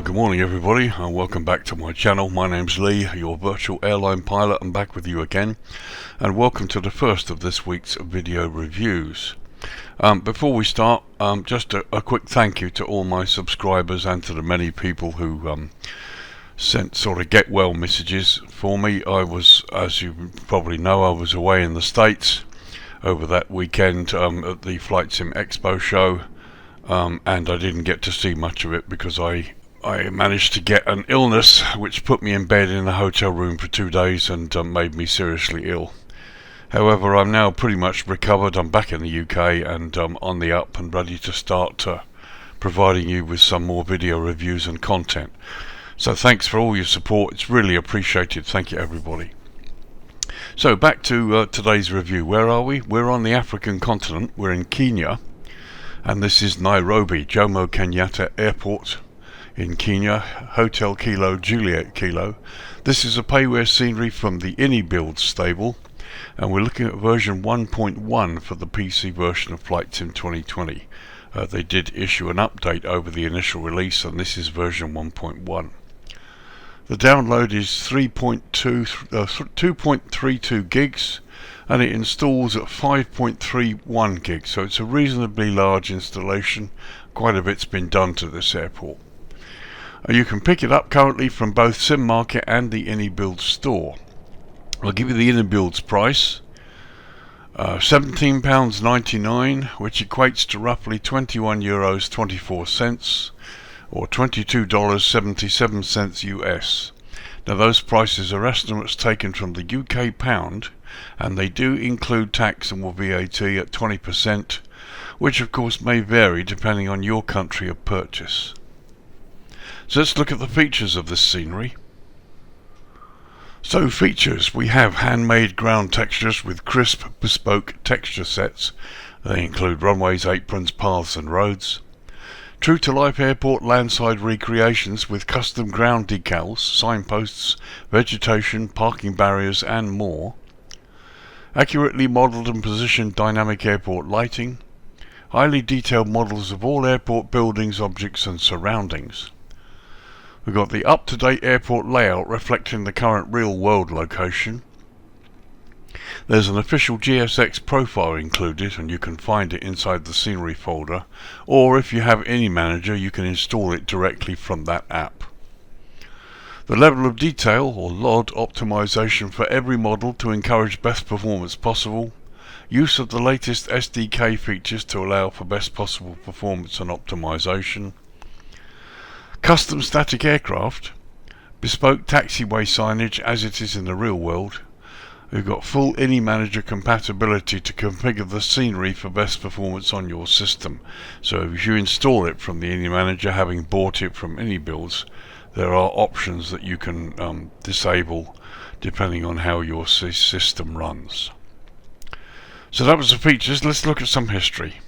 Good morning everybody, and welcome back to my channel. My name's Lee, your virtual airline pilot. I'm back with you again, and welcome to the first of this week's video reviews. Before we start, just a quick thank you to all my subscribers and to the many people who sent sort of get well messages for me. I was, as you probably know, I was away in the States over that weekend at the Flight Sim Expo show, and I didn't get to see much of it because I managed to get an illness which put me in bed in a hotel room for 2 days and made me seriously ill. However, I'm now pretty much recovered. I'm back in the UK and on the up and ready to start providing you with some more video reviews and content. So thanks for all your support, it's really appreciated. Thank you everybody. So back to today's review. Where are we? We're on the African continent. We're in Kenya, and this is NAIROBI JOMO KENYATTA Airport in Kenya, Hotel Kilo Juliet Kilo. This is a payware scenery from the Inibuilds stable, and we're looking at version 1.1 for the PC version of Flight Sim 2020. They did issue an update over the initial release, and this is version 1.1. The download is 2.32 gigs, and it installs at 5.31 gigs, so it's a reasonably large installation. Quite a bit's been done to this airport. You can pick it up currently from both Sim Market and the Inibuilds store. I'll give you the Inibuilds price, £17.99, which equates to roughly €21.24 or $22.77 US. Now those prices are estimates taken from the UK pound, and they do include tax and VAT at 20%, which of course may vary depending on your country of purchase. So let's look at the features of this scenery. So features, we have handmade ground textures with crisp, bespoke texture sets. They include runways, aprons, paths and roads. True-to-life airport landside recreations with custom ground decals, signposts, vegetation, parking barriers and more. Accurately modelled and positioned dynamic airport lighting. Highly detailed models of all airport buildings, objects and surroundings. We've got the up-to-date airport layout reflecting the current real-world location. There's an official GSX profile included, and you can find it inside the scenery folder, or if you have AnyManager you can install it directly from that app. The level of detail or LOD optimization for every model to encourage best performance possible. Use of the latest SDK features to allow for best possible performance and optimization. Custom static aircraft, bespoke taxiway signage as it is in the real world. We've got full AnyManager compatibility to configure the scenery for best performance on your system. So if you install it from the AnyManager, having bought it from Inibuilds, there are options that you can disable depending on how your system runs. So that was the features. Let's look at some history.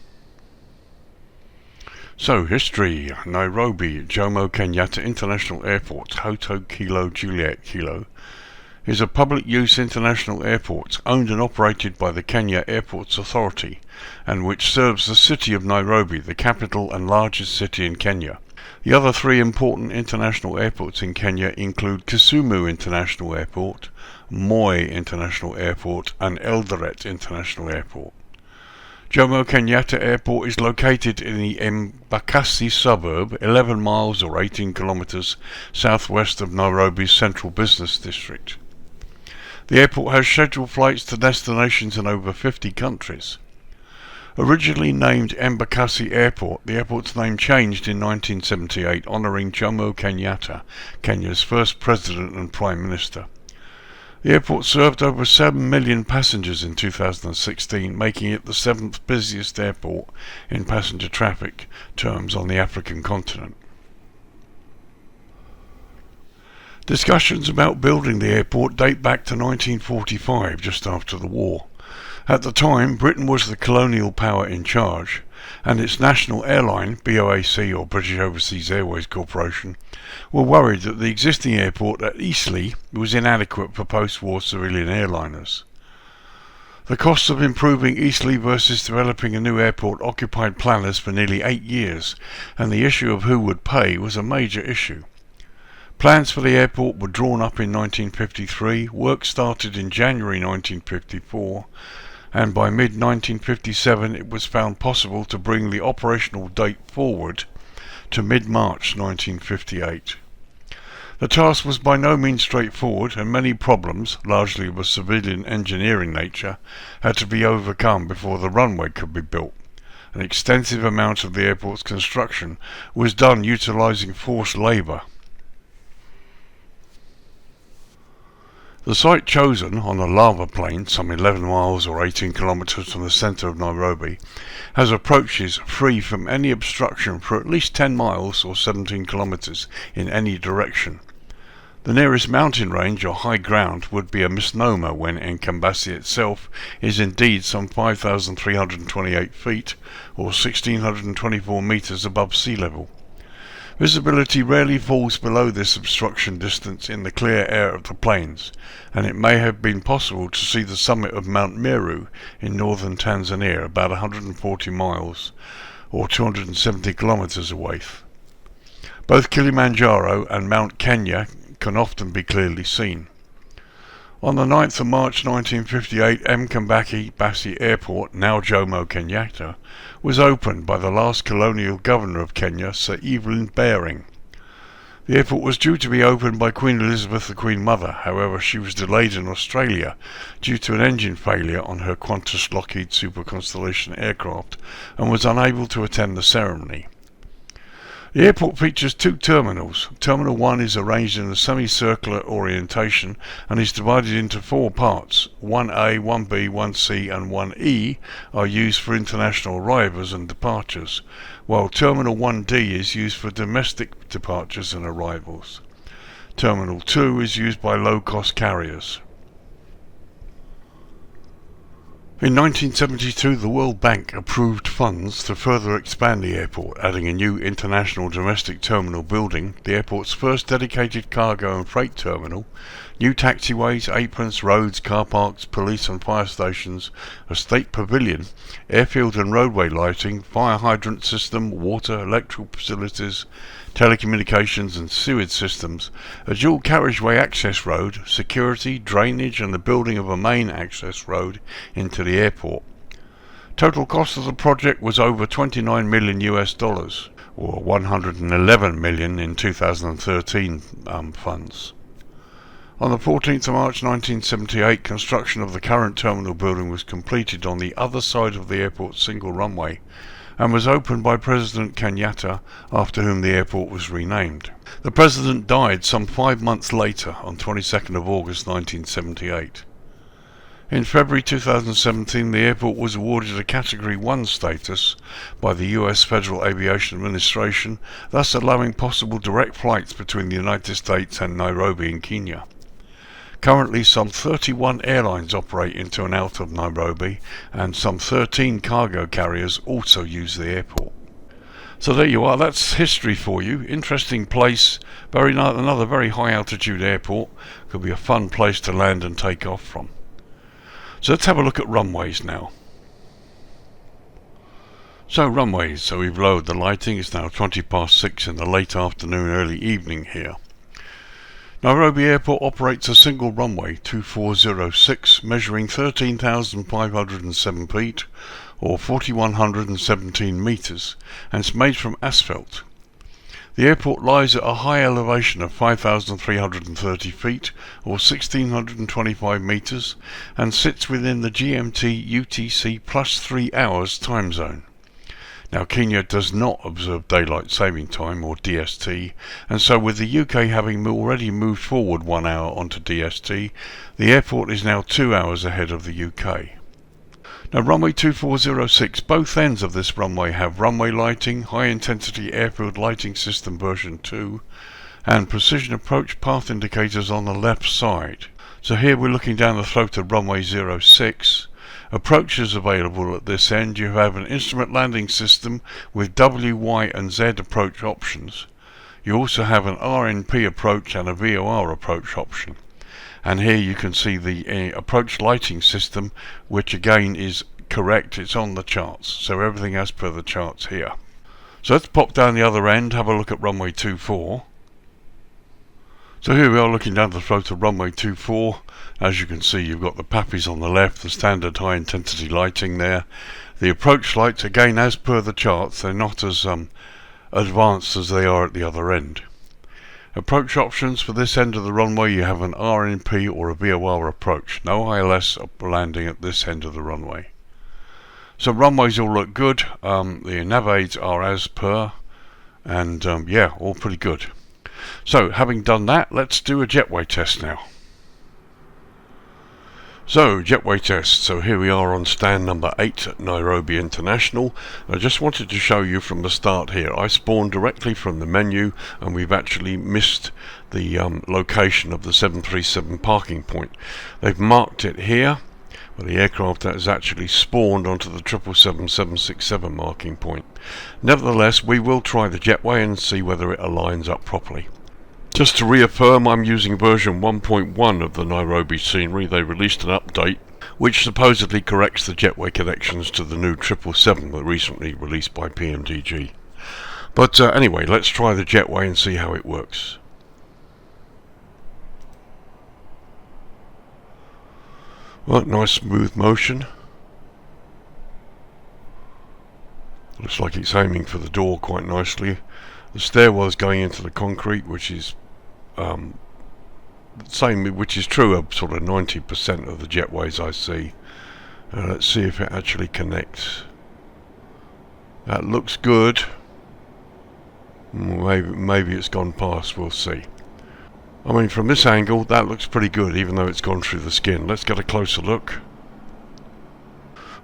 So, history. NAIROBI JOMO KENYATTA International Airport, Hotel Kilo Juliet Kilo, is a public use international airport owned and operated by the Kenya Airports Authority, and which serves the city of Nairobi, the capital and largest city in Kenya. The other three important international airports in Kenya include Kisumu International Airport, Moi International Airport and Eldoret International Airport. Jomo Kenyatta Airport is located in the Embakasi suburb, 11 miles or 18 kilometers southwest of Nairobi's central business district. The airport has scheduled flights to destinations in over 50 countries. Originally named Embakasi Airport, the airport's name changed in 1978, honouring Jomo Kenyatta, Kenya's first president and prime minister. The airport served over 7 million passengers in 2016, making it the 7th busiest airport in passenger traffic terms on the African continent. Discussions about building the airport date back to 1945, just after the war. At the time, Britain was the colonial power in charge, and its national airline, BOAC or British Overseas Airways Corporation, were worried that the existing airport at Eastleigh was inadequate for post-war civilian airliners. The cost of improving Eastleigh versus developing a new airport occupied planners for nearly 8 years, and the issue of who would pay was a major issue. Plans for the airport were drawn up in 1953, work started in January 1954, and by mid-1957 it was found possible to bring the operational date forward to mid-March 1958. The task was by no means straightforward, and many problems, largely of a civilian engineering nature, had to be overcome before the runway could be built. An extensive amount of the airport's construction was done utilising forced labour. The site chosen, on a lava plain some 11 miles or 18 kilometres from the centre of Nairobi, has approaches free from any obstruction for at least 10 miles or 17 kilometres in any direction. The nearest mountain range or high ground would be a misnomer when Nkambasi itself is indeed some 5,328 feet or 1,624 metres above sea level. Visibility rarely falls below this obstruction distance in the clear air of the plains, and it may have been possible to see the summit of Mount Meru in northern Tanzania about 140 miles or 270 kilometres away. Both Kilimanjaro and Mount Kenya can often be clearly seen. On the 9th of March 1958, Nkambasi Airport, now Jomo Kenyatta, was opened by the last colonial governor of Kenya, Sir Evelyn Baring. The airport was due to be opened by Queen Elizabeth, the Queen Mother. However, she was delayed in Australia due to an engine failure on her Qantas Lockheed Super Constellation aircraft and was unable to attend the ceremony. The airport features 2 terminals. Terminal 1 is arranged in a semicircular orientation and is divided into 4 parts. 1A, 1B, 1C and 1E are used for international arrivals and departures, while Terminal 1D is used for domestic departures and arrivals. Terminal 2 is used by low-cost carriers. In 1972, the World Bank approved funds to further expand the airport, adding a new international domestic terminal building, the airport's first dedicated cargo and freight terminal, new taxiways, aprons, roads, car parks, police and fire stations, a state pavilion, airfield and roadway lighting, fire hydrant system, water, electrical facilities, telecommunications and sewage systems, a dual carriageway access road, security, drainage and the building of a main access road into the airport. Total cost of the project was over $29 million or 111 million in 2013 funds. On the 14th of March 1978, construction of the current terminal building was completed on the other side of the airport's single runway and was opened by President Kenyatta, after whom the airport was renamed. The President died some 5 months later, on 22nd of August 1978. In February 2017, the airport was awarded a Category 1 status by the US Federal Aviation Administration, thus allowing possible direct flights between the United States and Nairobi in Kenya. Currently, some 31 airlines operate into and out of Nairobi, and some 13 cargo carriers also use the airport. So there you are, that's history for you. Interesting place, another very high altitude airport. Could be a fun place to land and take off from. So let's have a look at runways now. So runways, so we've lowered the lighting. It's now 20 past 6 in the late afternoon, early evening here. Nairobi Airport operates a single runway, 2406, measuring 13,507 feet, or 4,117 metres, and it's made from asphalt. The airport lies at a high elevation of 5,330 feet, or 1,625 metres, and sits within the GMT UTC plus 3 hours time zone. Now, Kenya does not observe Daylight Saving Time, or DST, and so with the UK having already moved forward 1 hour onto DST, the airport is now 2 hours ahead of the UK. Now, runway 2406, both ends of this runway have runway lighting, high intensity airfield lighting system version 2, and precision approach path indicators on the left side. So here we're looking down the throat of runway 06. Approaches available at this end. You have an instrument landing system with W, Y and Z approach options. You also have an RNP approach and a VOR approach option. and here you can see the approach lighting system, which again is correct. It's on the charts, so everything as per the charts here. So let's pop down the other end, have a look at runway 24. So here we are looking down the throat of runway 24. As you can see, you've got the PAPIs on the left, the standard high intensity lighting there. The approach lights, again as per the charts, they're not as advanced as they are at the other end. Approach options for this end of the runway, you have an RNP or a VOR approach. No ILS landing at this end of the runway. So runways all look good, the nav aids are as per, and yeah, all pretty good. So having done that, let's do a jetway test now. So jetway test, so here we are on stand number 8 at Nairobi International. I just wanted to show you from the start here, I spawned directly from the menu and we've actually missed the location of the 737 parking point. They've marked it here. Well, the aircraft has actually spawned onto the 777-767 marking point. Nevertheless, we will try the jetway and see whether it aligns up properly. Just to reaffirm, I'm using version 1.1 of the Nairobi scenery. They released an update which supposedly corrects the jetway connections to the new 777 that recently released by PMDG. But anyway, let's try the jetway and see how it works. Well, nice smooth motion. Looks like it's aiming for the door quite nicely. The stairwell's going into the concrete, which is same, which is true of sort of 90% of the jetways I see. Let's see if it actually connects. That looks good. Maybe it's gone past. We'll see. I mean, from this angle, that looks pretty good, even though it's gone through the skin. Let's get a closer look.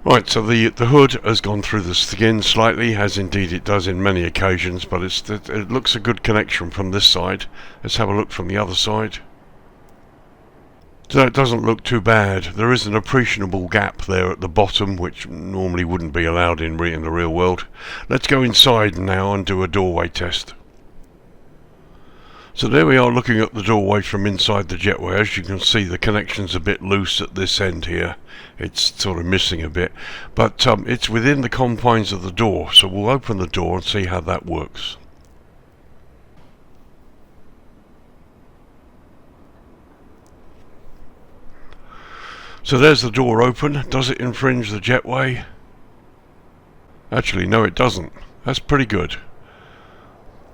Right, so the hood has gone through the skin slightly, as indeed it does in many occasions, but it looks a good connection from this side. Let's have a look from the other side. So it doesn't look too bad. There is an appreciable gap there at the bottom, which normally wouldn't be allowed in the real world. Let's go inside now and do a doorway test. So there we are looking at the doorway from inside the jetway. As you can see, the connection's a bit loose at this end here. It's sort of missing a bit, but it's within the confines of the door, so we'll open the door and see how that works. So there's the door open. Does it infringe the jetway? Actually, no, it doesn't. That's pretty good.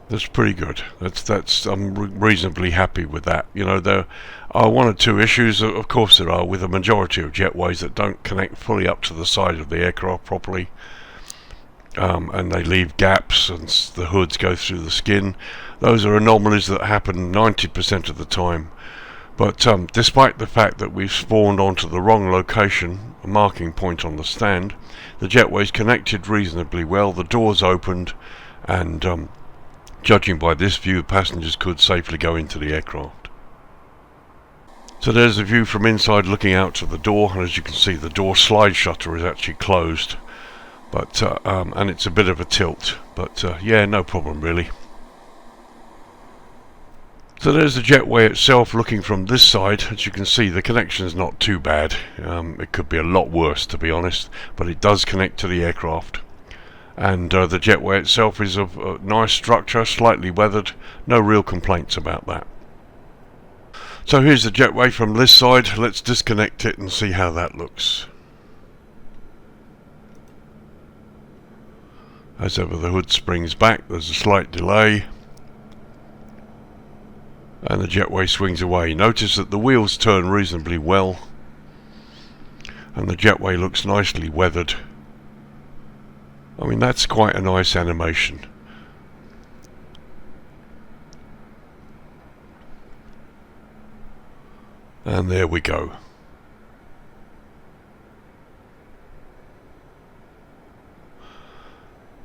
That's pretty good. I'm reasonably happy with that. You know, there are one or two issues, of course there are, with the majority of jetways that don't connect fully up to the side of the aircraft properly, and they leave gaps and the hoods go through the skin. Those are anomalies that happen 90% of the time. But despite the fact that we've spawned onto the wrong location, a marking point on the stand, the jetway's connected reasonably well, the door's opened, and judging by this view, passengers could safely go into the aircraft. So there's a view from inside looking out to the door, and as you can see, the door slide shutter is actually closed, but and it's a bit of a tilt, but yeah, no problem really. So there's the jetway itself looking from this side. As you can see, the connection is not too bad. It could be a lot worse, to be honest, but it does connect to the aircraft. And the jetway itself is of a nice structure, slightly weathered, no real complaints about that. So here's the jetway from this side. Let's disconnect it and see how that looks. As ever, the hood springs back, there's a slight delay, and the jetway swings away. Notice that the wheels turn reasonably well, and the jetway looks nicely weathered. I mean, that's quite a nice animation. And there we go.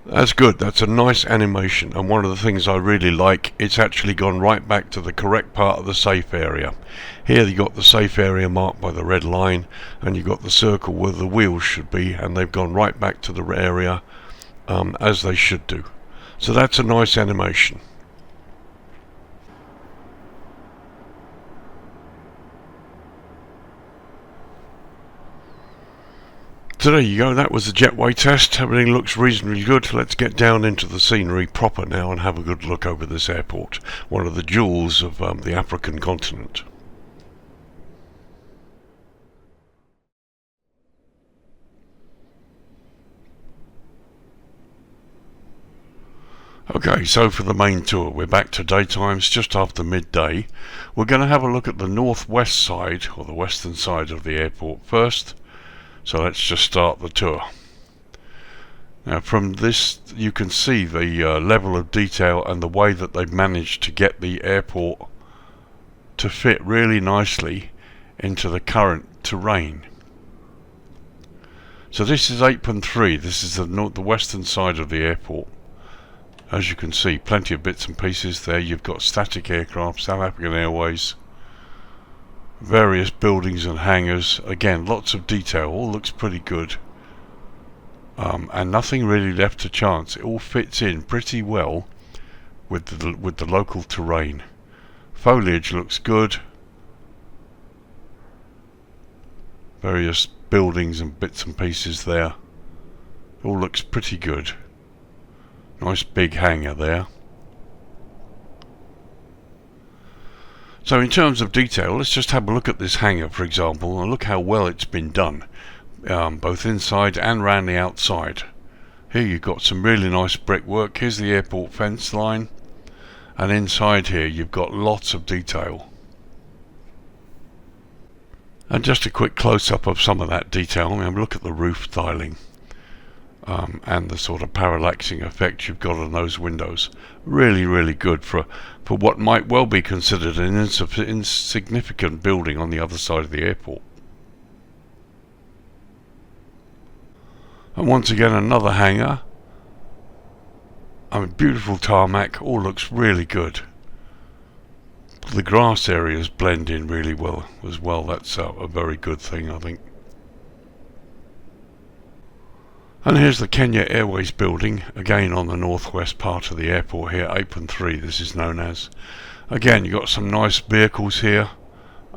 That's good. That's a nice animation, and one of the things I really like, it's actually gone right back to the correct part of the safe area. Here you got the safe area marked by the red line, and you got the circle where the wheels should be, and they've gone right back to the area as they should do. So that's a nice animation. So there you go, that was the JETWAY test. Everything looks reasonably good. Let's get down into the scenery proper now and have a good look over this airport, one of the jewels of the African continent. Okay, so for the main tour, we're back to daytime, it's just after midday. We're going to have a look at the northwest side, or the western side of the airport first. So let's just start the tour. Now from this you can see the level of detail and the way that they've managed to get the airport to fit really nicely into the current terrain. So this is Apron 3, this is the western side of the airport. As you can see, plenty of bits and pieces there. You've got static aircraft, South African Airways, various buildings and hangars. Again, lots of detail, all looks pretty good, and nothing really left to chance. It all fits in pretty well with the local terrain. Foliage looks good, various buildings and bits and pieces there, all looks pretty good. Nice big hangar there. So in terms of detail, let's just have a look at this hangar, for example, and look how well it's been done, both inside and round the outside. Here you've got some really nice brickwork. Here's the airport fence line, and inside here you've got lots of detail. And just a quick close-up of some of that detail. I mean, look at the roof tiling. And the sort of parallaxing effect you've got on those windows. Really, really good for what might well be considered an insignificant building on the other side of the airport. And once again, another hangar. I mean, beautiful tarmac, all looks really good. The grass areas blend in really well as well. That's a very good thing, I think. And here's the Kenya Airways building, again on the northwest part of the airport here, Apron 3 this is known as. Again, you've got some nice vehicles here,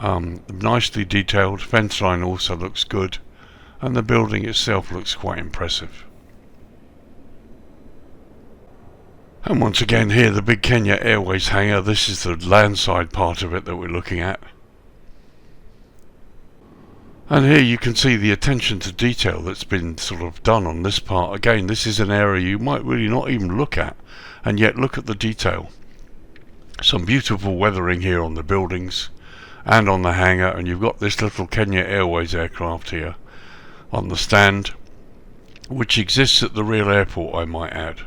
nicely detailed, fence line also looks good, and the building itself looks quite impressive. And once again here, the big Kenya Airways hangar. This is the landside part of it that we're looking at. And here you can see the attention to detail that's been sort of done on this part. Again, this is an area you might really not even look at, and yet look at the detail. Some beautiful weathering here on the buildings and on the hangar, and you've got this little Kenya Airways aircraft here on the stand, which exists at the real airport, I might add.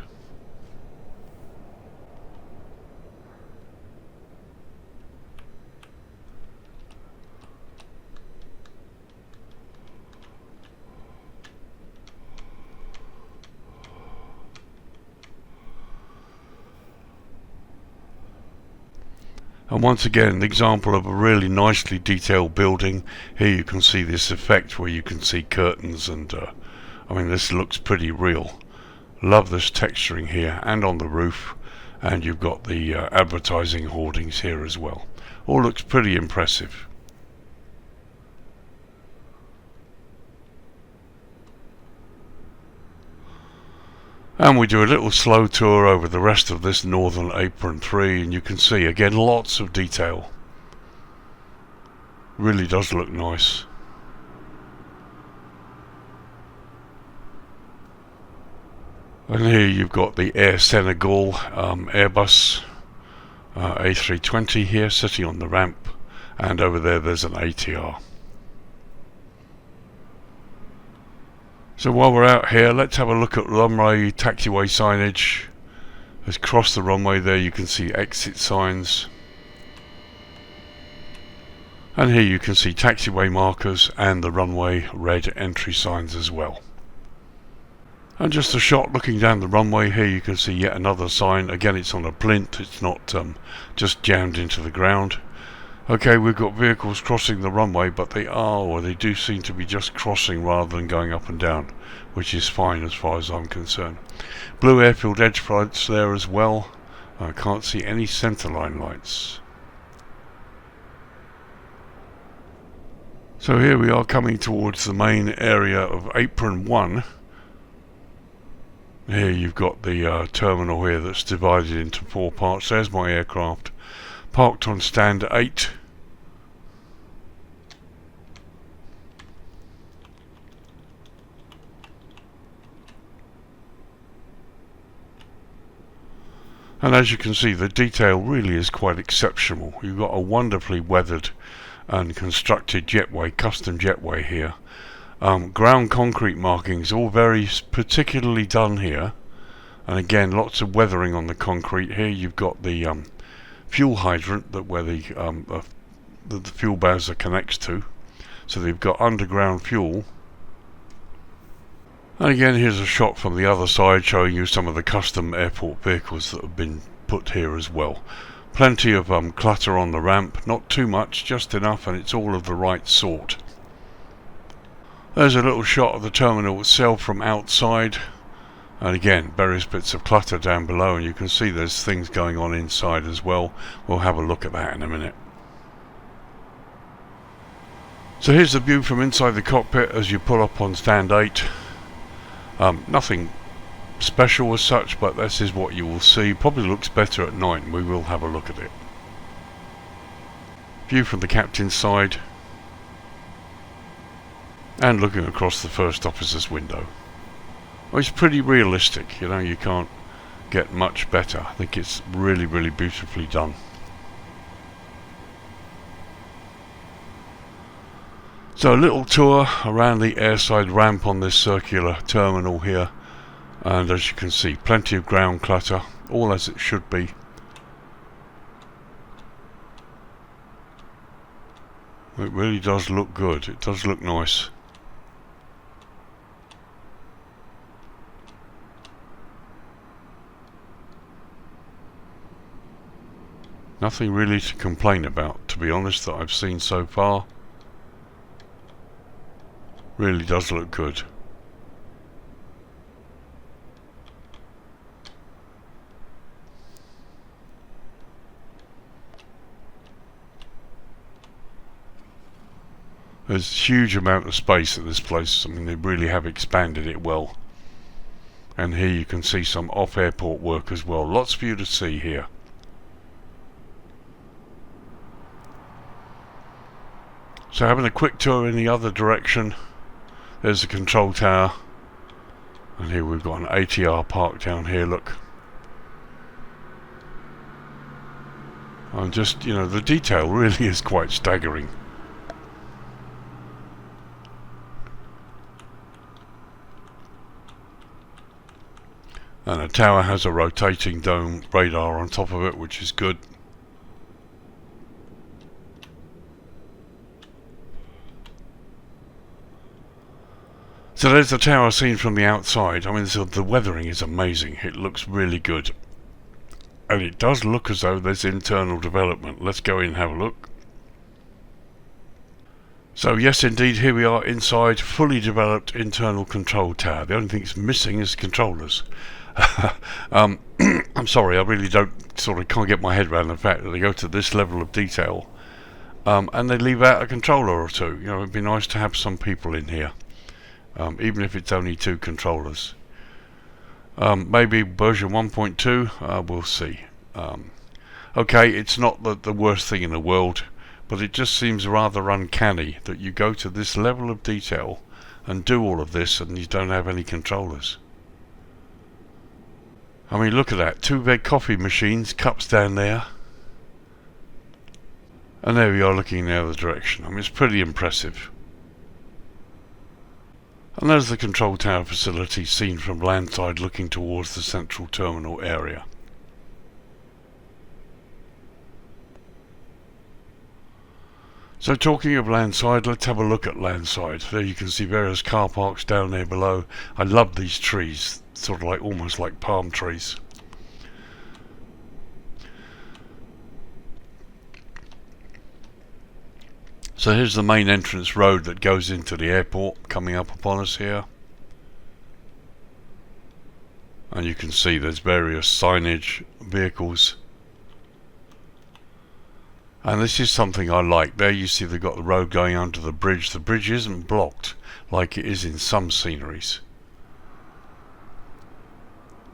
And once again, an example of a really nicely detailed building. Here you can see this effect where you can see curtains, and I mean, this looks pretty real. Love this texturing here and on the roof, and you've got the advertising hoardings here as well. All looks pretty impressive. And we do a little slow tour over the rest of this northern Apron 3, and you can see again lots of detail. Really does look nice. And here you've got the Air Senegal Airbus A320 here sitting on the ramp, and over there's an ATR. So while we're out here, let's have a look at runway taxiway signage. Across the runway there you can see exit signs. And here you can see taxiway markers and the runway red entry signs as well. And just a shot looking down the runway here, you can see yet another sign. Again, it's on a plinth, it's not just jammed into the ground. Okay, we've got vehicles crossing the runway, but they do seem to be just crossing rather than going up and down, which is fine as far as I'm concerned. Blue airfield edge lights there as well. I can't see any centerline lights. So So here we are coming towards the main area of Apron 1. Here you've got the terminal here that's divided into 4 parts. There's my aircraft parked on stand 8. And as you can see, the detail really is quite exceptional. You've got a wonderfully weathered and constructed jetway, custom jetway here. Ground concrete markings, all very particularly done here. And again, lots of weathering on the concrete. Here you've got the fuel hydrant that where the fuel bowser connects to. So they've got underground fuel. And again, here's a shot from the other side showing you some of the custom airport vehicles that have been put here as well. Plenty of clutter on the ramp, not too much, just enough, and it's all of the right sort. There's a little shot of the terminal itself from outside, and again, various bits of clutter down below, and you can see there's things going on inside as well. We'll have a look at that in a minute. So here's the view from inside the cockpit as you pull up on stand 8. Nothing special as such, but this is what you will see. Probably looks better at night, and we will have a look at it. View from the captain's side, and looking across the first officer's window. Well, it's pretty realistic, you know, you can't get much better. I think it's really, really beautifully done. So a little tour around the airside ramp on this circular terminal here. And as you can see, plenty of ground clutter, all as it should be. It really does look good, it does look nice. Nothing really to complain about, to be honest, that I've seen so far. Really does look good. There's a huge amount of space at this place. I mean, they really have expanded it well. And here you can see some off-airport work as well. Lots for you to see here. So having a quick tour in the other direction. There's the control tower. And here we've got an ATR park down here, look. And just, you know, the detail really is quite staggering. And the tower has a rotating dome radar on top of it, which is good. So there's the tower seen from the outside. I mean, the weathering is amazing. It looks really good. And it does look as though there's internal development. Let's go in and have a look. So yes, indeed, here we are inside fully developed internal control tower. The only thing that's missing is controllers. I'm sorry, I really can't get my head around the fact that they go to this level of detail and they leave out a controller or two. You know, it'd be nice to have some people in here, even if it's only 2 controllers. Maybe version 1.2, we'll see. Okay, it's not the worst thing in the world, but it just seems rather uncanny that you go to this level of detail and do all of this and you don't have any controllers. I mean, look at that, 2 big coffee machines, cups down there. And there we are looking in the other direction. I mean, it's pretty impressive. And there's the control tower facility seen from landside looking towards the central terminal area. So talking of landside, let's have a look at landside. There you can see various car parks down there below. I love these trees, sort of like almost like palm trees. So here's the main entrance road that goes into the airport coming up upon us here. And you can see there's various signage, vehicles. And this is something I like. There you see they've got the road going under the bridge. The bridge isn't blocked like it is in some sceneries.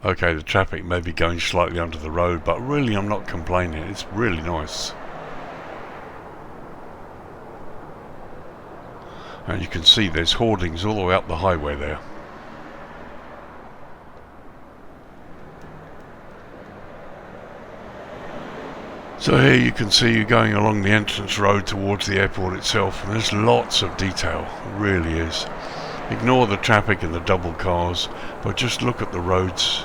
Okay, the traffic may be going slightly under the road, but really I'm not complaining. It's really nice. And you can see there's hoardings all the way up the highway there. So here you can see you're going along the entrance road towards the airport itself, and there's lots of detail, it really is. Ignore the traffic and the double cars, but just look at the roads.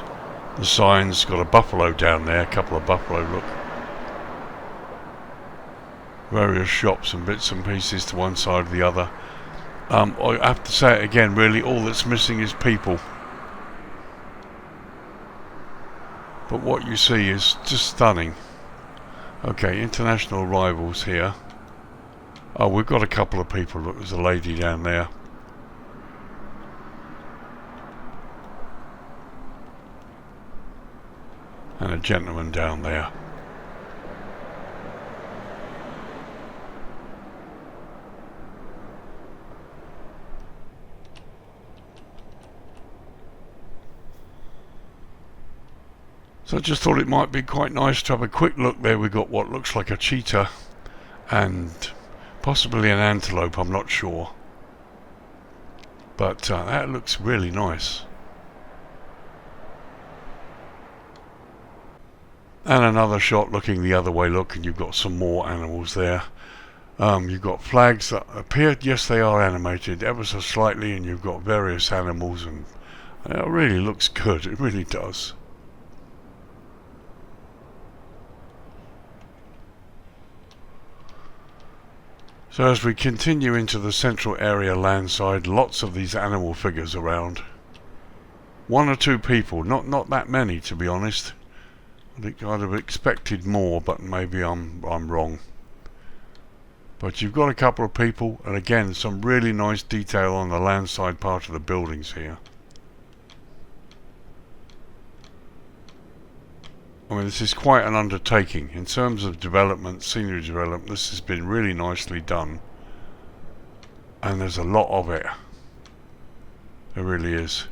The signs, got a buffalo down there, a couple of buffalo, look. Various shops and bits and pieces to one side or the other. I have to say it again, really, all that's missing is people. But what you see is just stunning. Okay, international arrivals here. Oh, we've got a couple of people. Look, there's a lady down there. And a gentleman down there. So I just thought it might be quite nice to have a quick look there. We've got what looks like a cheetah and possibly an antelope, I'm not sure. But that looks really nice. And another shot looking the other way, look, and you've got some more animals there. You've got flags that appear, yes they are animated ever so slightly, and you've got various animals, and it really looks good, it really does. So as we continue into the central area landside, lots of these animal figures around. One or two people, not that many to be honest. I think I'd have expected more, but maybe I'm wrong. But you've got a couple of people, and again some really nice detail on the landside part of the buildings here. I mean, this is quite an undertaking. In terms of development, scenery development, this has been really nicely done. And there's a lot of it. There really is.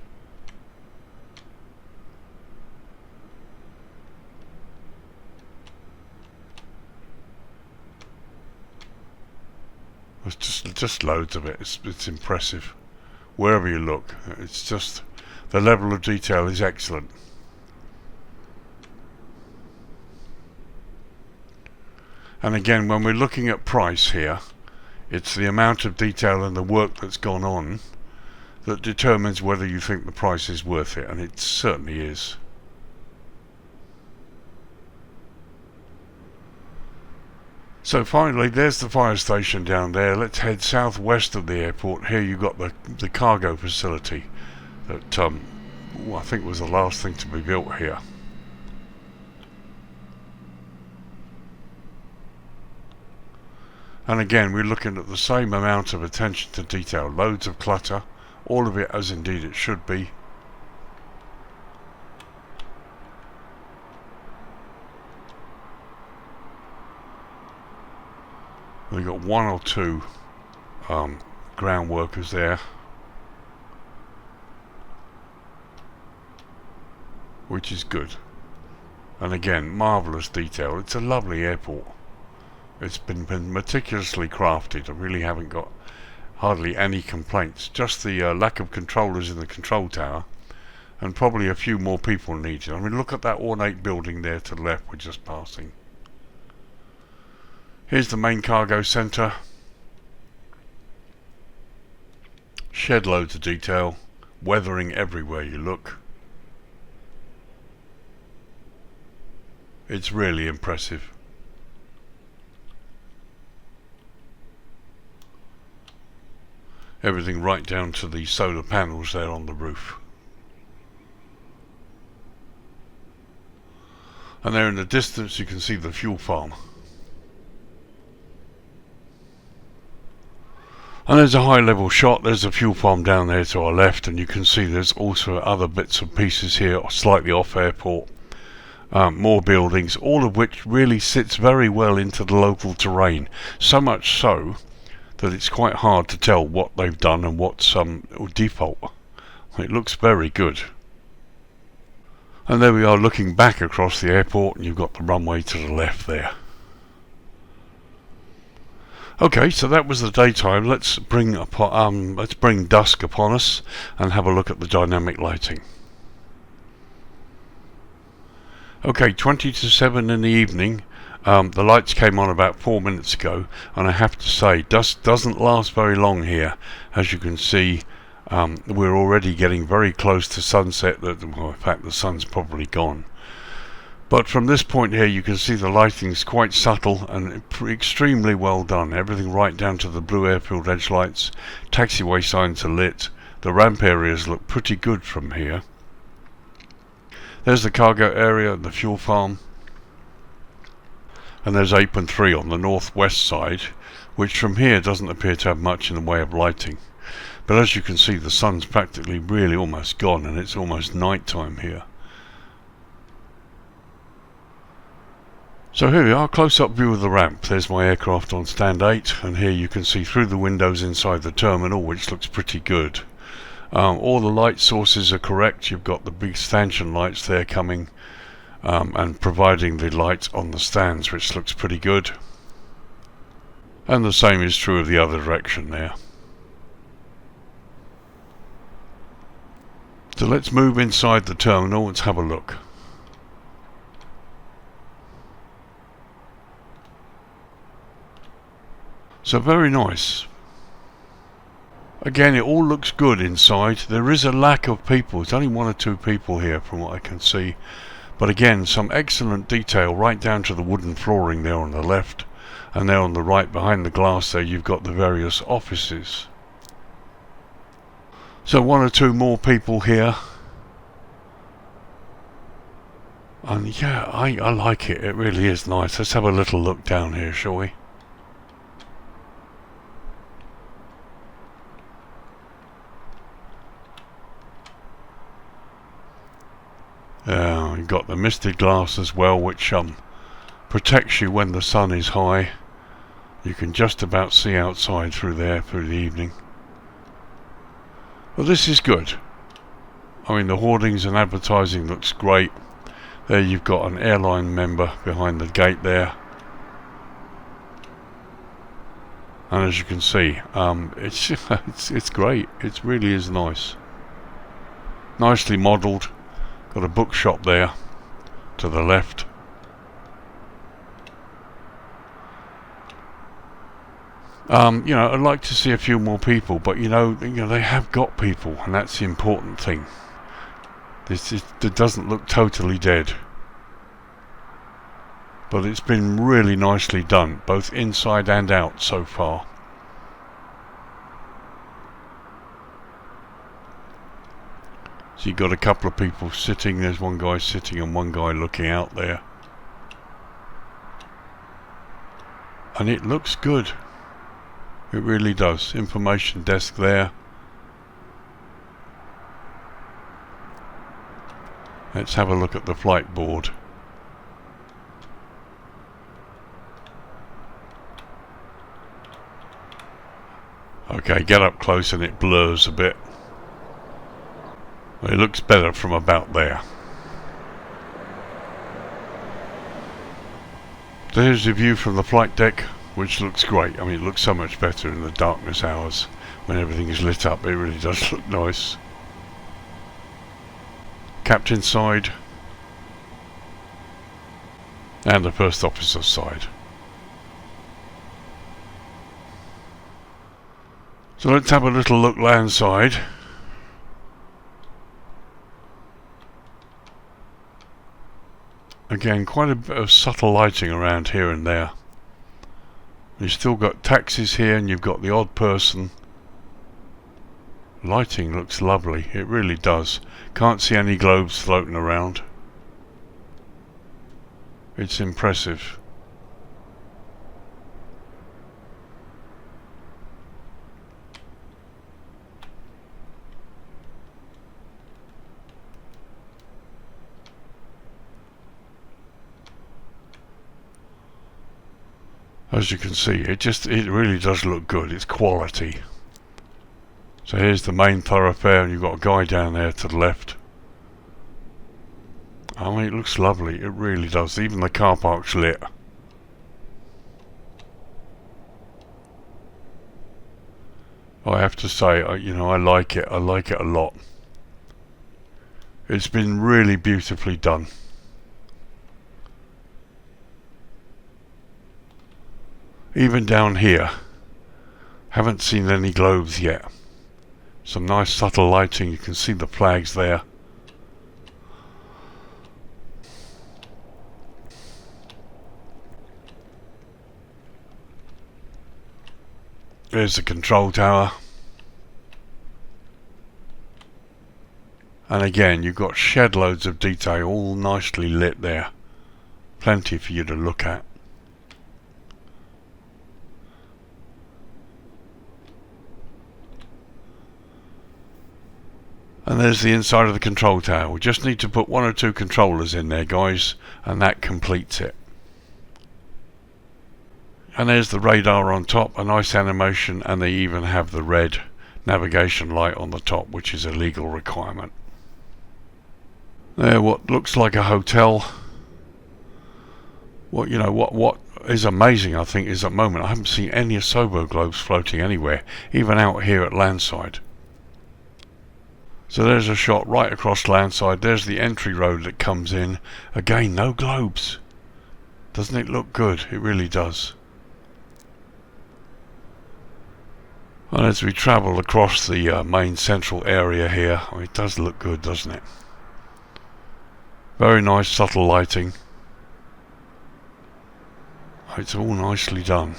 There's just loads of it. It's impressive. Wherever you look, it's just, the level of detail is excellent. And again, when we're looking at price here, it's the amount of detail and the work that's gone on that determines whether you think the price is worth it, and it certainly is. So finally, there's the fire station down there. Let's head southwest of the airport. Here you've got the cargo facility that I think was the last thing to be built here. And again, we're looking at the same amount of attention to detail, loads of clutter, all of it as indeed it should be. We've got one or two ground workers there, which is good. And again, marvellous detail. It's a lovely airport. It's been meticulously crafted. I really haven't got hardly any complaints. Just the lack of controllers in the control tower, and probably a few more people needed. I mean, look at that ornate building there to the left we're just passing. Here's the main cargo centre. Shed loads of detail. Weathering everywhere you look. It's really impressive. Everything right down to the solar panels there on the roof. And there in the distance you can see the fuel farm. And there's a high level shot. There's a fuel farm down there to our left, and you can see there's also other bits and pieces here slightly off airport. more buildings, all of which really sits very well into the local terrain. So much so that it's quite hard to tell what they've done and what's default. It looks very good. And there we are looking back across the airport, and you've got the runway to the left there. Okay, so that was the daytime. Let's bring dusk upon us and have a look at the dynamic lighting. Okay, 20 to 7 in the evening. The lights came on about 4 minutes ago, and I have to say, dusk doesn't last very long here. As you can see, we're already getting very close to sunset. Well, in fact, the sun's probably gone. But from this point here, you can see the lighting's quite subtle and extremely well done. Everything right down to the blue airfield edge lights. Taxiway signs are lit. The ramp areas look pretty good from here. There's the cargo area and the fuel farm. And there's Apron 3 on the northwest side, which from here doesn't appear to have much in the way of lighting. But as you can see, the sun's practically really almost gone, and it's almost night time here. So here we are, close-up view of the ramp. There's my aircraft on stand 8, and here you can see through the windows inside the terminal, which looks pretty good. All the light sources are correct. You've got the big stanchion lights there coming and providing the light on the stands, which looks pretty good. And the same is true of the other direction there. So let's move inside the terminal. Let's have a look. So very nice. Again, it all looks good inside. There is a lack of people. It's only 1 or 2 people here from what I can see. But again, some excellent detail right down to the wooden flooring there on the left. And there on the right behind the glass there you've got the various offices. So 1 or 2 more people here. And yeah, I like it. It really is nice. Let's have a little look down here, shall we? You've got the misted glass as well, which protects you when the sun is high. You can just about see outside through there through the evening. Well, this is good. I mean, the hoardings and advertising looks great. There you've got an airline member behind the gate there. And as you can see, it's great. It really is nice. Nicely modelled. Got a bookshop there to the left. You know, I'd like to see a few more people, but you know they have got people, and that's the important thing. It doesn't look totally dead, but it's been really nicely done, both inside and out so far. So you've got a couple of people sitting. There's one guy sitting and one guy looking out there. And it looks good. It really does. Information desk there. Let's have a look at the flight board. Okay, get up close and it blurs a bit. It looks better from about there. There's the view from the flight deck, which looks great. I mean, it looks so much better in the darkness hours when everything is lit up. It really does look nice. Captain's side and the first officer's side. So let's have a little look landside. Again, quite a bit of subtle lighting around here and there. You've still got taxis here and you've got the odd person. Lighting looks lovely, it really does. Can't see any globes floating around. It's impressive. As you can see, it really does look good. It's quality. So here's the main thoroughfare, and you've got a guy down there to the left. I mean, it looks lovely. It really does. Even the car park's lit. I have to say, I like it. I like it a lot. It's been really beautifully done. Even down here, haven't seen any globes yet. Some nice subtle lighting. You can see the flags there. There's the control tower. And again, you've got shed loads of detail, all nicely lit there. Plenty for you to look at. And there's the inside of the control tower. We just need to put 1 or 2 controllers in there, guys, and that completes it. And there's the radar on top, a nice animation, and they even have the red navigation light on the top, which is a legal requirement. There, what looks like a hotel. What is amazing, I think, is at the moment I haven't seen any Asobo globes floating anywhere, even out here at landside. So there's a shot right across landside. There's the entry road that comes in. Again, no globes. Doesn't it look good? It really does. And as we travel across the main central area here, it does look good, doesn't it? Very nice subtle lighting. It's all nicely done.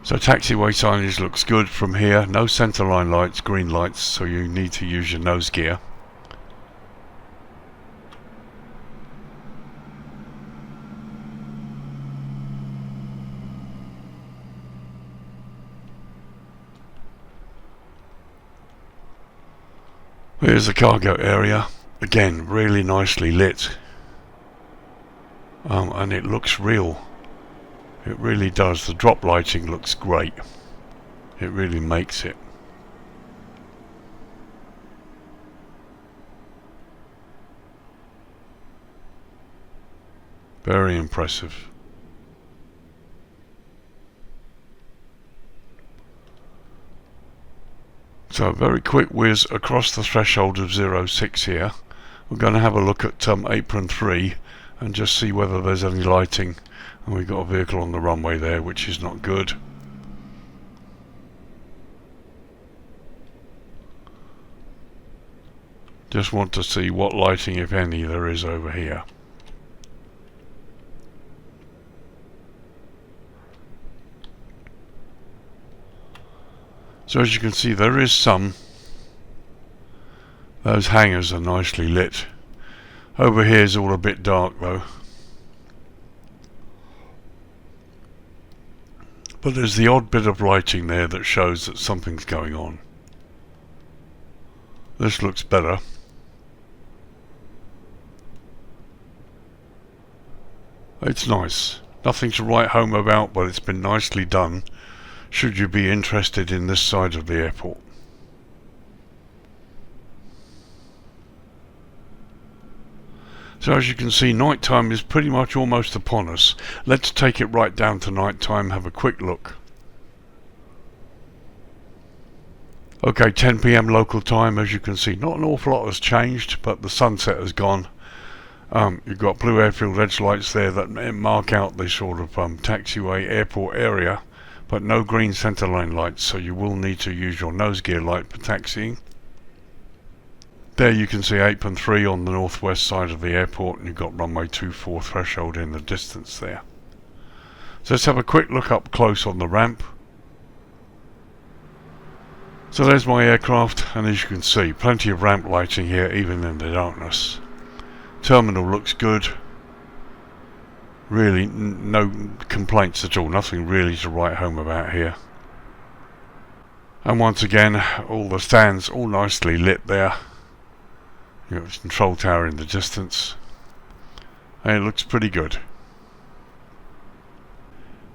So taxiway signage looks good from here. No centerline lights, green lights, so you need to use your nose gear. Here's the cargo area. Again, really nicely lit. And it looks real. It really does. The drop lighting looks great. It really makes it. Very impressive. So a very quick whiz across the threshold of 06 here. We're going to have a look at apron 3 and just see whether there's any lighting. And we've got a vehicle on the runway there, which is not good. Just want to see what lighting, if any, there is over here. So as you can see, there is some. Those hangars are nicely lit. Over here is all a bit dark though. But there's the odd bit of lighting there that shows that something's going on. This looks better. It's nice. Nothing to write home about, but it's been nicely done, should you be interested in this side of the airport. So as you can see, night time is pretty much almost upon us. Let's take it right down to night time, have a quick look. Okay, 10 PM local time. As you can see, not an awful lot has changed, but the sunset has gone. You've got blue airfield edge lights there that mark out the sort of taxiway airport area, but no green centerline lights, so you will need to use your nose gear light for taxiing. There you can see apron 3 on the northwest side of the airport, and you've got runway 24 threshold in the distance there. So let's have a quick look up close on the ramp. So there's my aircraft, and as you can see, plenty of ramp lighting here even in the darkness. Terminal looks good. Really no complaints at all, nothing really to write home about here. And once again, all the stands all nicely lit there. You've got the control tower in the distance, and it looks pretty good.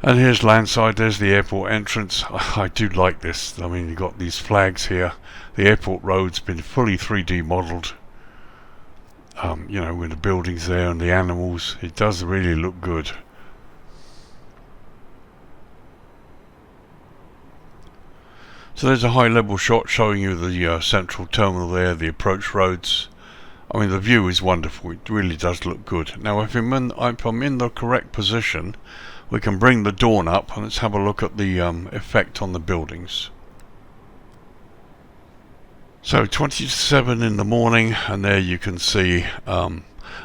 And here's landside, there's the airport entrance. I do like this. I mean, you've got these flags here. The airport road's been fully 3D modelled. You know, with the buildings there and the animals. It does really look good. So there's a high level shot showing you the central terminal there, the approach roads. I mean, the view is wonderful. It really does look good. Now, if I'm in the correct position, we can bring the dawn up and let's have a look at the effect on the buildings. So 20 to 7 in the morning, and there you can see, I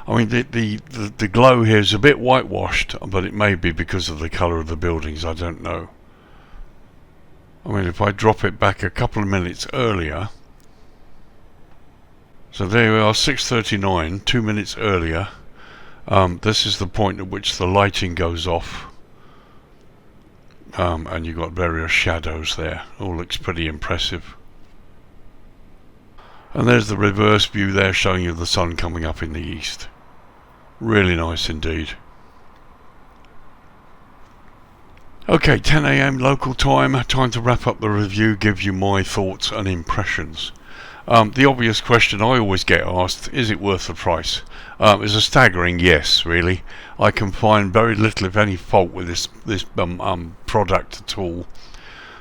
mean, the glow here is a bit whitewashed, but it may be because of the colour of the buildings, I don't know. I mean, if I drop it back a couple of minutes earlier, so there we are, 6:39, 2 minutes earlier. This is the point at which the lighting goes off, and you've got various shadows there. All looks pretty impressive. And there's the reverse view there showing you the sun coming up in the east. Really nice indeed. Okay, 10 AM local time to wrap up the review, give you my thoughts and impressions. The obvious question I always get asked, is it worth the price? It's a staggering yes, really. I can find very little, if any, fault with this product at all.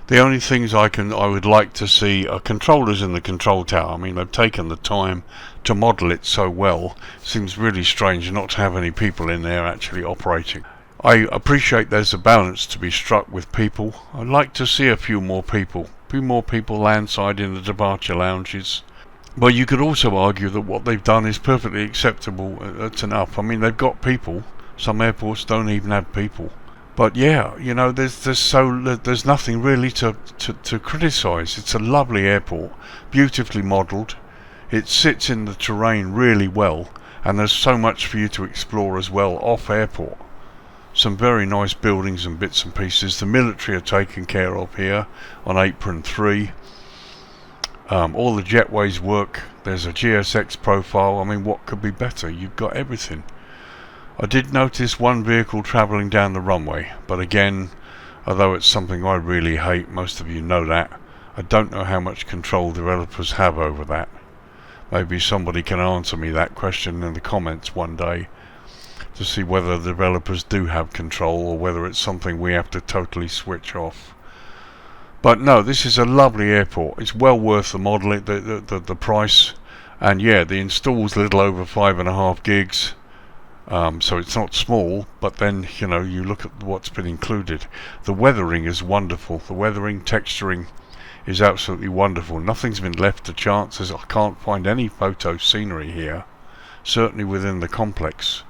The only things I would like to see are controllers in the control tower. I mean, they've taken the time to model it so well. It seems really strange not to have any people in there actually operating. I appreciate there's a balance to be struck with people. I'd like to see a few more people landside in the departure lounges. But you could also argue that what they've done is perfectly acceptable. That's enough. I mean, they've got people. Some airports don't even have people. But yeah, you know, there's nothing really to criticise. It's a lovely airport, beautifully modelled. It sits in the terrain really well, and there's so much for you to explore as well off airport. Some very nice buildings and bits and pieces. The military are taken care of here on Apron 3. All the JETWAYs work. There's a GSX profile. I mean, what could be better? You've got everything. I did notice one vehicle travelling down the runway, but again, although it's something I really hate, most of you know that, I don't know how much control developers have over that. Maybe somebody can answer me that question in the comments one day to see whether the developers do have control or whether it's something we have to totally switch off. But no, this is a lovely airport. It's well worth the model, the price, and yeah, the install's a little over 5.5 gigs. So it's not small, but then, you know, you look at what's been included. The weathering is wonderful. The weathering, texturing is absolutely wonderful. Nothing's been left to chances. I can't find any photo scenery here, certainly within the complex.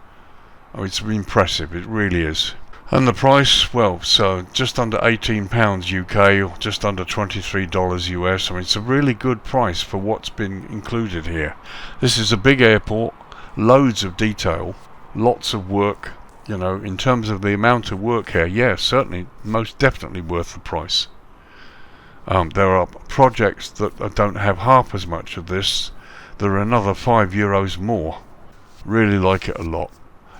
Oh, it's impressive, it really is. And the price, well, so just under £18 UK, or just under $23 US. I mean, it's a really good price for what's been included here. This is a big airport, loads of detail. Lots of work, you know, in terms of the amount of work here. Yeah, certainly, most definitely worth the price. There are projects that don't have half as much of this. There are another €5 more. Really like it a lot.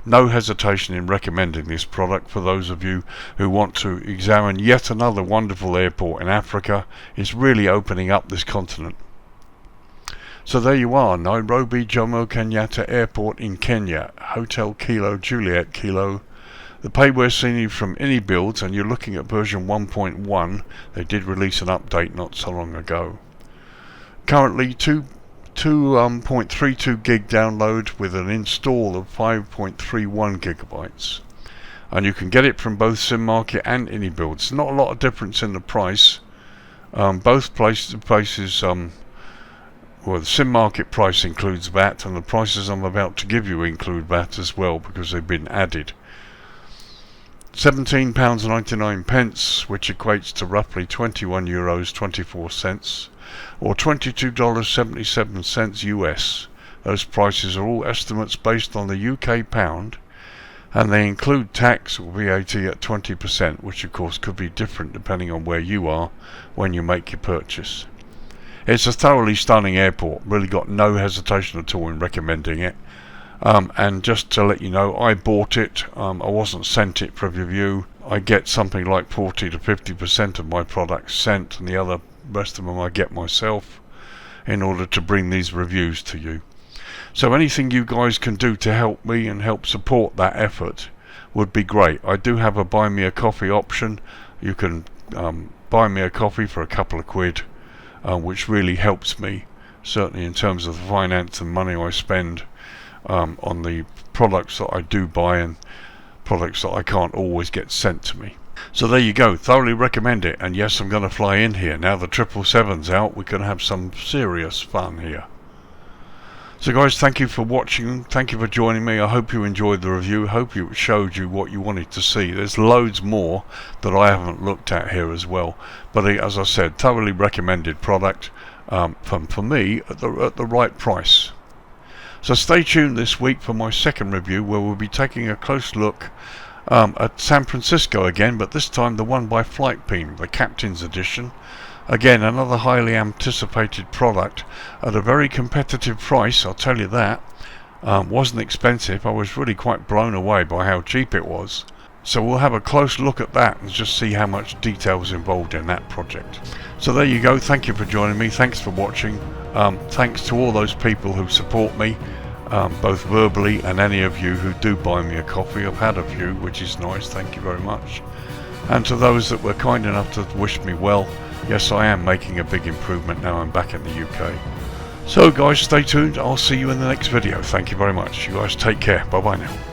No hesitation in recommending this product for those of you who want to examine yet another wonderful airport in Africa. It's really opening up this continent. So there you are, Nairobi Jomo Kenyatta Airport in Kenya, Hotel Kilo Juliet Kilo. The payware scenery from Inibuilds, and you're looking at version 1.1. They did release an update not so long ago. Currently 2.32 gig download with an install of 5.31 gigabytes. And you can get it from both SimMarket and Inibuilds. Not a lot of difference in the price. Both places well, the SimMarket price includes VAT, and the prices I'm about to give you include VAT as well because they've been added. £17.99, which equates to roughly €21.24, or $22.77 US. Those prices are all estimates based on the UK pound, and they include tax or VAT at 20%, which of course could be different depending on where you are when you make your purchase. It's a thoroughly stunning airport, really got no hesitation at all in recommending it. And just to let you know, I bought it, I wasn't sent it for review. I get something like 40 to 50% of my products sent, and the rest of them I get myself in order to bring these reviews to you. So anything you guys can do to help me and help support that effort would be great. I do have a buy me a coffee option. You can buy me a coffee for a couple of quid, which really helps me, certainly in terms of the finance and money I spend on the products that I do buy and products that I can't always get sent to me. So there you go, thoroughly recommend it. And yes, I'm going to fly in here. Now the 777's out, we can have some serious fun here. So guys, thank you for watching, thank you for joining me. I hope you enjoyed the review, hope it showed you what you wanted to see. There's loads more that I haven't looked at here as well, but as I said, thoroughly recommended product for me at the right price. So stay tuned this week for my second review, where we'll be taking a close look at San Francisco again, but this time the one by Flightbeam, the Captain's Edition. Again, another highly anticipated product at a very competitive price, I'll tell you that. Wasn't expensive. I was really quite blown away by how cheap it was. So we'll have a close look at that and just see how much detail is involved in that project. So there you go, thank you for joining me, thanks for watching. Thanks to all those people who support me, both verbally and any of you who do buy me a coffee. I've had a few, which is nice, thank you very much. And to those that were kind enough to wish me well, yes, I am making a big improvement now I'm back in the UK. So guys, stay tuned, I'll see you in the next video. Thank you very much. You guys take care, bye bye now.